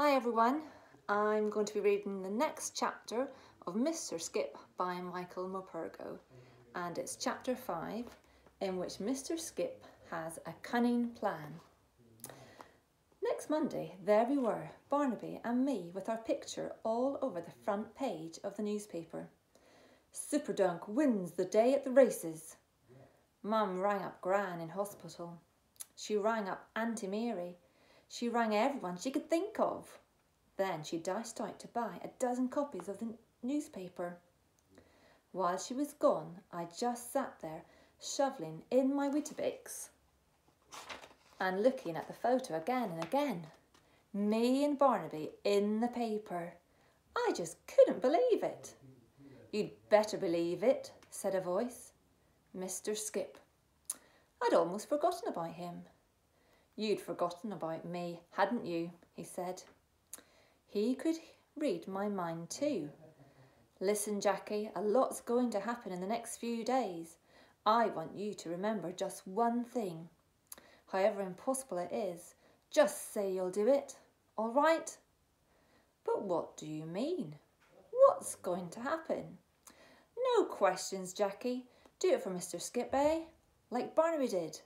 Hi everyone, I'm going to be reading the next chapter of Mr Skip by Michael Morpurgo, and it's chapter 5 in which Mr Skip has a cunning plan. Next Monday, there we were, Barnaby and me, with our picture all over the front page of the newspaper. Superdunk wins the day at the races. Mum rang up Gran in hospital. She rang up Auntie Mary. She rang everyone she could think of. Then she dashed out to buy a dozen copies of the newspaper. While she was gone, I just sat there, shovelling in my Weetabix and looking at the photo again and again. Me and Barnaby in the paper. I just couldn't believe it. You'd better believe it, said a voice. Mr Skip. I'd almost forgotten about him. You'd forgotten about me, hadn't you? He said. He could read my mind too. Listen, Jackie, a lot's going to happen in the next few days. I want you to remember just one thing. However impossible it is, just say you'll do it, all right? But what do you mean? What's going to happen? No questions, Jackie. Do it for Mr Skip, eh? Like Barnaby did.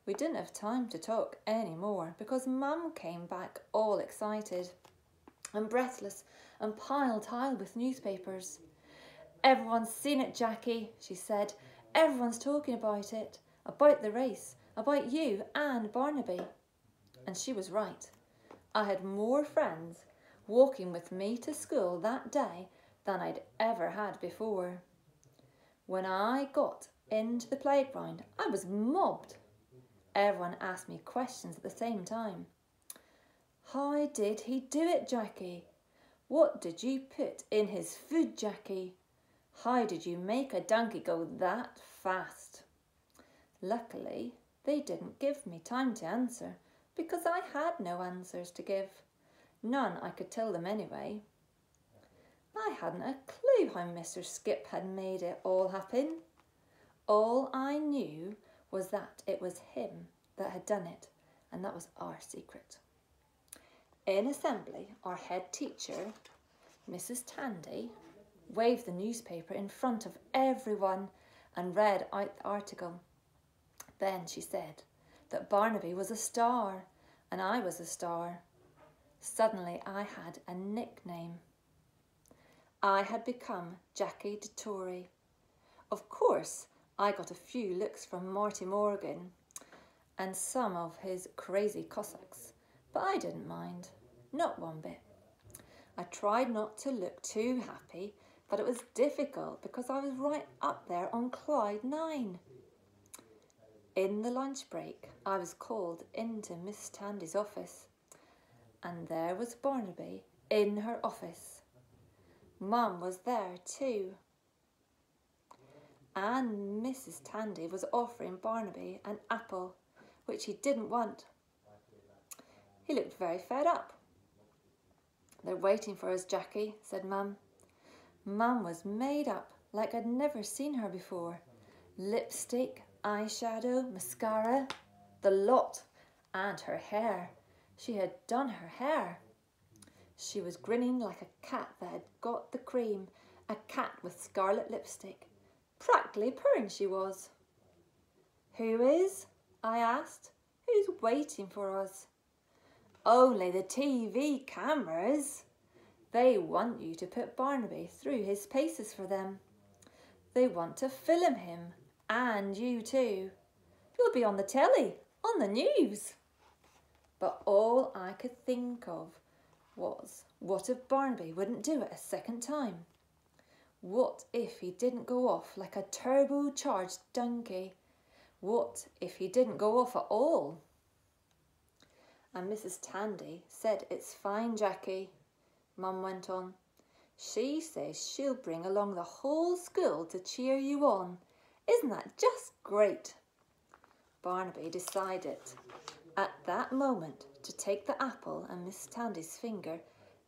We didn't have time to talk any more because Mum came back all excited and breathless and piled high with newspapers. Everyone's seen it, Jackie, she said. Everyone's talking about it, about the race, about you and Barnaby. And she was right. I had more friends walking with me to school that day than I'd ever had before. When I got into the playground, I was mobbed. Everyone asked me questions at the same time. How did he do it, Jackie? What did you put in his food, Jackie? How did you make a donkey go that fast? Luckily, they didn't give me time to answer because I had no answers to give. None I could tell them anyway. I hadn't a clue how Mr Skip had made it all happen. All I knew was that it was him that had done it, and that was our secret. In assembly, our head teacher, Mrs Tandy, waved the newspaper in front of everyone and read out the article. Then she said that Barnaby was a star and I was a star. Suddenly I had a nickname. I had become Jackie de Tory. Of course, I got a few looks from Marty Morgan and some of his crazy Cossacks, but I didn't mind, not one bit. I tried not to look too happy, but it was difficult because I was right up there on Clyde 9. In the lunch break, I was called into Miss Tandy's office, and there was Barnaby in her office. Mum was there too. And Mrs Tandy was offering Barnaby an apple, which he didn't want. He looked very fed up. They're waiting for us, Jackie, said Mum. Mum was made up like I'd never seen her before. Lipstick, eyeshadow, mascara, the lot, and her hair. She had done her hair. She was grinning like a cat that had got the cream, a cat with scarlet lipstick. Practically purring she was. Who is? I asked. Who's waiting for us? Only the TV cameras. They want you to put Barnaby through his paces for them. They want to film him, and you too. You'll be on the telly, on the news. But all I could think of was, what if Barnaby wouldn't do it a second time? What if he didn't go off like a turbocharged donkey? What if he didn't go off at all? And Mrs Tandy said, it's fine, Jackie, Mum went on. She says she'll bring along the whole school to cheer you on. Isn't that just great? Barnaby decided at that moment to take the apple and Miss Tandy's finger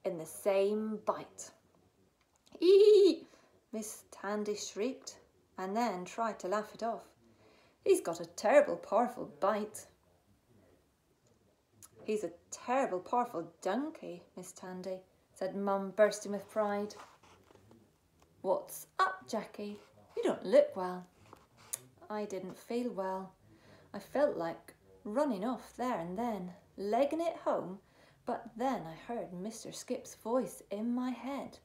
in the same bite. Eee! Miss Tandy shrieked and then tried to laugh it off. He's got a terrible powerful bite. He's a terrible powerful donkey, Miss Tandy, said Mum, bursting with pride. What's up, Jackie? You don't look well. I didn't feel well. I felt like running off there and then, legging it home, but then I heard Mr. Skip's voice in my head.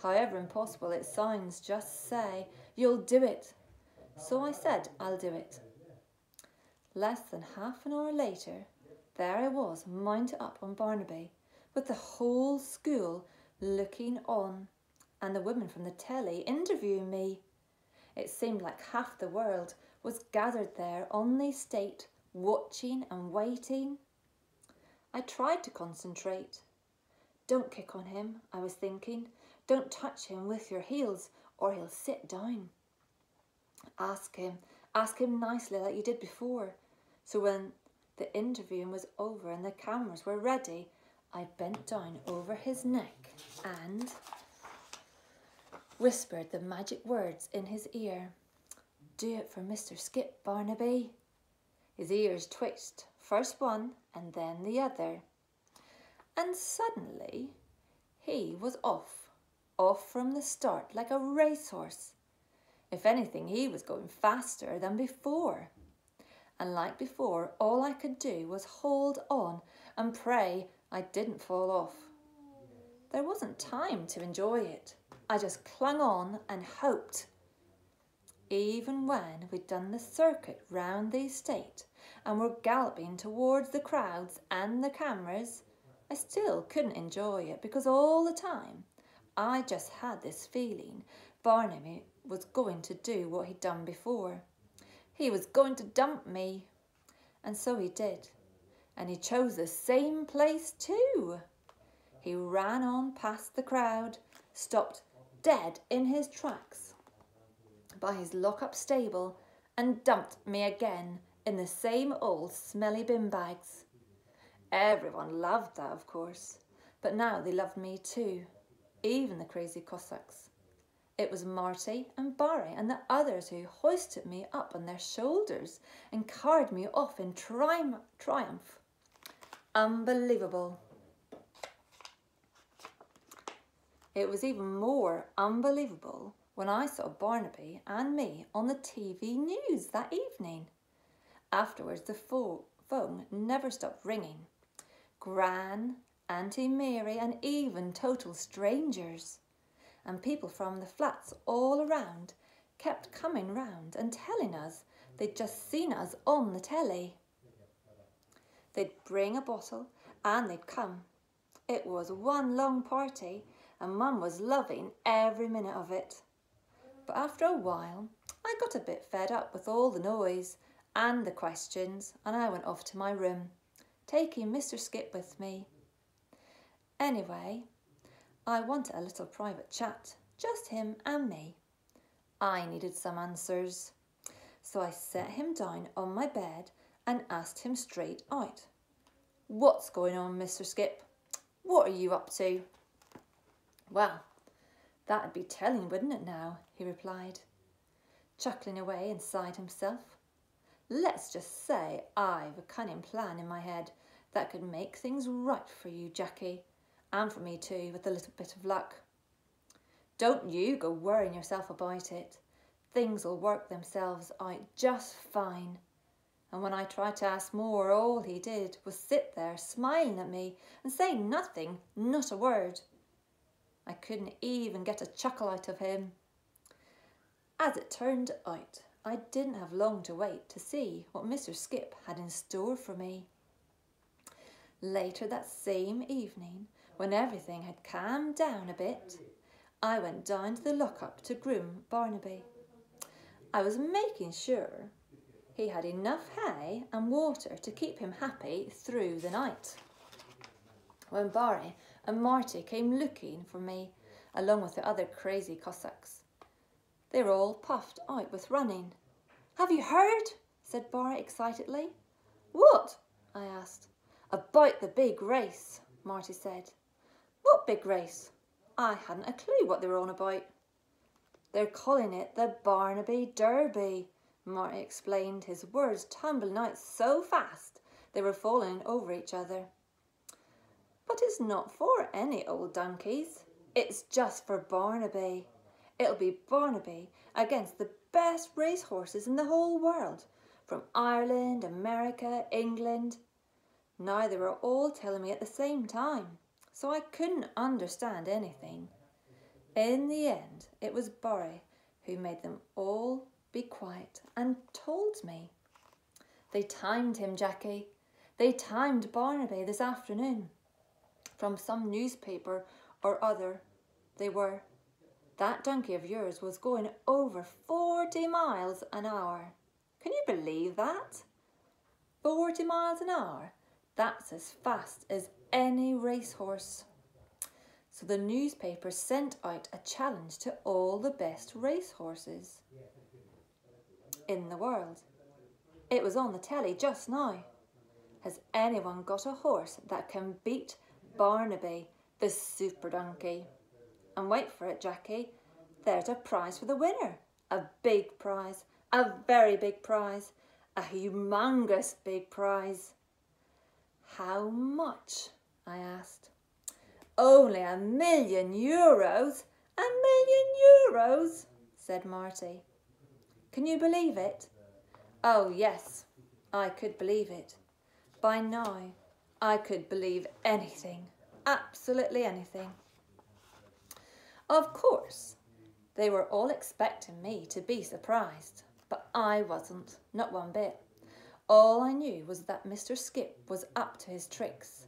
However impossible it sounds, just say, "You'll do it." So I said, "I'll do it." Less than half an hour later, there I was, mounted up on Barnaby, with the whole school looking on, and the women from the telly interviewing me. It seemed like half the world was gathered there on the estate, watching and waiting. I tried to concentrate. Don't kick on him, I was thinking. Don't touch him with your heels, or he'll sit down. Ask him nicely like you did before. So when the interviewing was over and the cameras were ready, I bent down over his neck and whispered the magic words in his ear. "Do it for Mr. Skip, Barnaby." His ears twitched, first one and then the other. And suddenly he was off from the start like a racehorse. If anything, he was going faster than before. And like before, all I could do was hold on and pray I didn't fall off. There wasn't time to enjoy it. I just clung on and hoped. Even when we'd done the circuit round the estate and were galloping towards the crowds and the cameras, I still couldn't enjoy it because all the time I just had this feeling Barnaby was going to do what he'd done before. He was going to dump me. And so he did. And he chose the same place too. He ran on past the crowd, stopped dead in his tracks by his lock-up stable and dumped me again in the same old smelly bin bags. Everyone loved that, of course, but now they loved me too, even the crazy Cossacks. It was Marty and Barry and the others who hoisted me up on their shoulders and carried me off in triumph. Unbelievable. It was even more unbelievable when I saw Barnaby and me on the TV news that evening. Afterwards, the phone never stopped ringing. Gran, Auntie Mary, and even total strangers. And people from the flats all around kept coming round and telling us they'd just seen us on the telly. They'd bring a bottle and they'd come. It was one long party and Mum was loving every minute of it. But after a while, I got a bit fed up with all the noise and the questions, and I went off to my room, taking Mr. Skip with me. Anyway, I wanted a little private chat, just him and me. I needed some answers. So I set him down on my bed and asked him straight out. "What's going on, Mr. Skip? What are you up to?" "Well, that'd be telling, wouldn't it now?" he replied, chuckling away inside himself. "Let's just say I've a cunning plan in my head that could make things right for you, Jackie, and for me too, with a little bit of luck. Don't you go worrying yourself about it. Things will work themselves out just fine." And when I tried to ask more, all he did was sit there smiling at me and say nothing, not a word. I couldn't even get a chuckle out of him. As it turned out, I didn't have long to wait to see what Mr. Skip had in store for me. Later that same evening, when everything had calmed down a bit, I went down to the lock-up to groom Barnaby. I was making sure he had enough hay and water to keep him happy through the night. When Barry and Marty came looking for me, along with the other crazy Cossacks, they were all puffed out with running. "Have you heard?" said Barry excitedly. "What?" I asked. "About the big race," Marty said. "What big race?" I hadn't a clue what they were on about. "They're calling it the Barnaby Derby," Marty explained, his words tumbling out so fast They were falling over each other. But it's not for any old donkeys. It's just for Barnaby. It'll be Barnaby against the best racehorses in the whole world, from Ireland, America, England. Now they were all telling me at the same time, so I couldn't understand anything. In the end, it was Barry who made them all be quiet and told me. They timed him, Jackie. They timed Barnaby this afternoon. From some newspaper or other, they were. That donkey of yours was going over 40 miles an hour. Can you believe that? 40 miles an hour? That's as fast as any racehorse. So the newspaper sent out a challenge to all the best racehorses in the world. It was on the telly just now. Has anyone got a horse that can beat Barnaby, the super donkey? And wait for it, Jackie, there's a prize for the winner. A big prize, a very big prize, a humongous big prize. How much? I asked. Only €1,000,000. €1,000,000, said Marty. Can you believe it? Oh yes, I could believe it. By now, I could believe anything, absolutely anything. Of course, they were all expecting me to be surprised, but I wasn't, not one bit. All I knew was that Mr. Skip was up to his tricks.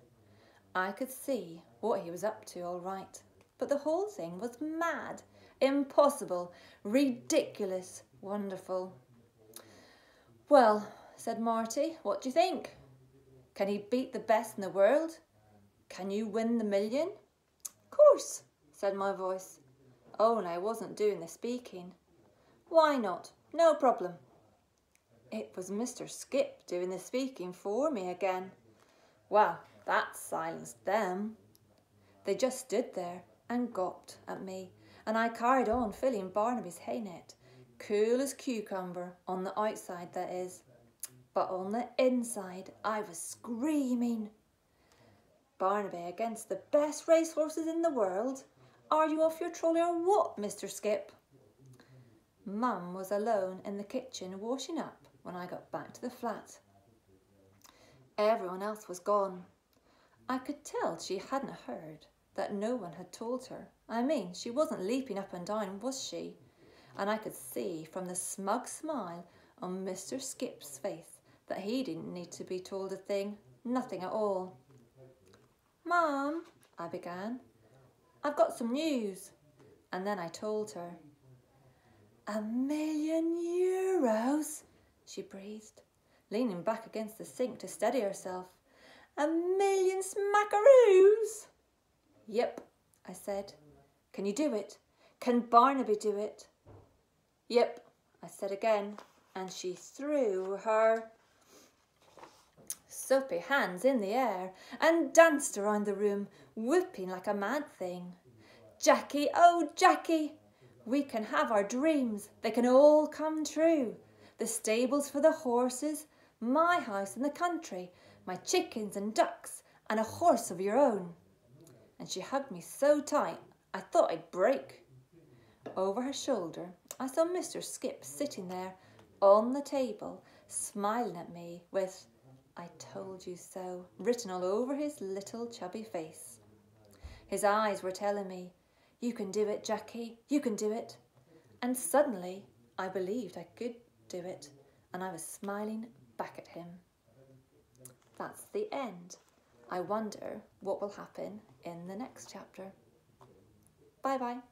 I could see what he was up to all right, but the whole thing was mad, impossible, ridiculous, wonderful. Well, said Marty, what do you think? Can he beat the best in the world? Can you win the million? Of course, said my voice. Only I wasn't doing the speaking. Why not? No problem. It was Mr. Skip doing the speaking for me again. Well, that silenced them. They just stood there and gawped at me, and I carried on filling Barnaby's hay net, cool as cucumber, on the outside that is. But on the inside I was screaming. Barnaby against the best racehorses in the world? Are you off your trolley or what, Mr. Skip? Mum was alone in the kitchen washing up when I got back to the flat. Everyone else was gone. I could tell she hadn't heard, that no one had told her. I mean, she wasn't leaping up and down, was she? And I could see from the smug smile on Mr. Skip's face that he didn't need to be told a thing, nothing at all. Mum, I began, I've got some news. And then I told her. €1,000,000, she breathed, leaning back against the sink to steady herself. 1,000,000 smackaroos? Yep, I said. Can you do it? Can Barnaby do it? Yep, I said again, and she threw her soapy hands in the air and danced around the room, whooping like a mad thing. Jackie, oh Jackie, we can have our dreams. They can all come true. The stables for the horses, my house in the country, my chickens and ducks, and a horse of your own. And she hugged me so tight, I thought I'd break. Over her shoulder, I saw Mr. Skip sitting there on the table, smiling at me with, "I told you so," written all over his little chubby face. His eyes were telling me, "You can do it, Jackie, you can do it." And suddenly I believed I could do it, and I was smiling back at him. That's the end. I wonder what will happen in the next chapter. Bye-bye.